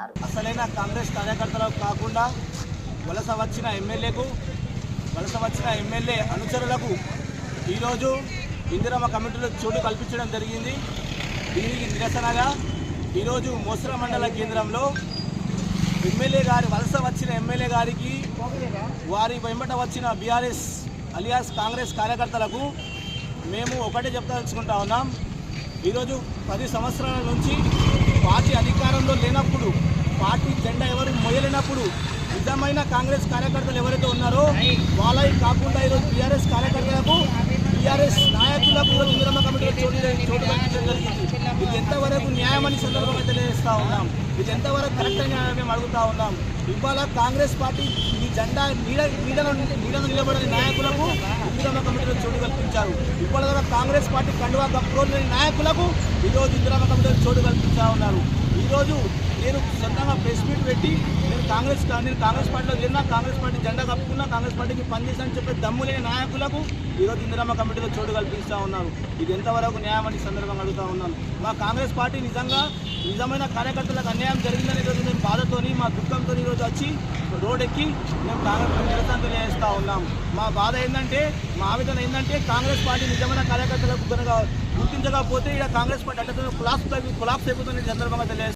అసలైన కాంగ్రెస్ కార్యకర్తలకు కాకుండా వలస వచ్చిన ఎమ్మెల్యే అనుచరులకు ఈరోజు ఇందిరమ్మ కమిటీలో చోటు కల్పించడం జరిగింది. దీనికి నిరసనగా ఈరోజు మోస్రా మండల కేంద్రంలో వలస వచ్చిన ఎమ్మెల్యే గారికి వారి వెంబట వచ్చిన బీఆర్ఎస్ అలియాస్ కాంగ్రెస్ కార్యకర్తలకు మేము ఒకటే చెప్పదలుచుకుంటా ఉన్నాం. ఈరోజు 10 సంవత్సరాల నుంచి పార్టీ అధికారంలో లేనప్పుడు, పార్టీ జెండా ఎవరు మోయలేనప్పుడు నిజమైన కాంగ్రెస్ కార్యకర్తలు ఎవరైతే ఉన్నారో వాళ్ళకి కాకుండా ఈరోజు బీఆర్ఎస్ కార్యకర్తలకు, బీఆర్ఎస్ నాయకులకు ఈరోజు ఇందిరమ్మ కమిటీలో చోటు కల్పించడం జరిగింది. ఇది ఎంతవరకు న్యాయమని సందర్భంగా తెలియజేస్తూ ఉన్నాం. ఇది ఎంతవరకు కరెక్ట్ అని మేము అడుగుతూ ఉన్నాం. ఇవాళ కాంగ్రెస్ పార్టీ ఈ జెండా నీడను నిలబడని నాయకులకు ఇందిరమ్మ కమిటీలో చోటు కల్పించారు. ఇవాళ కాంగ్రెస్ పార్టీ కండువా కప్పుకోని నాయకులకు ఈరోజు ఇందిరమ్మ కమిటీలో చోటు కల్పిస్తూ ఉన్నారు. ఈరోజు నేను సొంతంగా ప్రెస్ మీట్ పెట్టి నేను కాంగ్రెస్ పార్టీలో చేరినా, కాంగ్రెస్ పార్టీ జెండా కప్పుకున్నా, కాంగ్రెస్ పార్టీకి పనిచేస్తానని చెప్పే దమ్ము లేని నాయకులకు ఈరోజు ఇందిరమ్మ కమిటీలో చోటు కల్పిస్తూ ఉన్నారు. ఇది ఎంతవరకు న్యాయమని సందర్భంగా అడుగుతూ ఉన్నాను. మా కాంగ్రెస్ పార్టీ నిజమైన కార్యకర్తలకు అన్యాయం జరిగిందని ఈరోజు మేము బాధతోని, మా దుఃఖంతో ఈరోజు వచ్చి రోడ్డెక్కి మేము కాంగ్రెస్ నిరసన తెలియజేస్తూ ఉన్నాం. మా బాధ ఏంటంటే, మా ఆవేదన ఏంటంటే, కాంగ్రెస్ పార్టీ నిజమైన కార్యకర్తలకు కనుక గుర్తించకపోతే ఇక్కడ కాంగ్రెస్ పార్టీ అంటే కొలాప్స్ అయిపోతుంది సందర్భంగా తెలియజేస్తాం.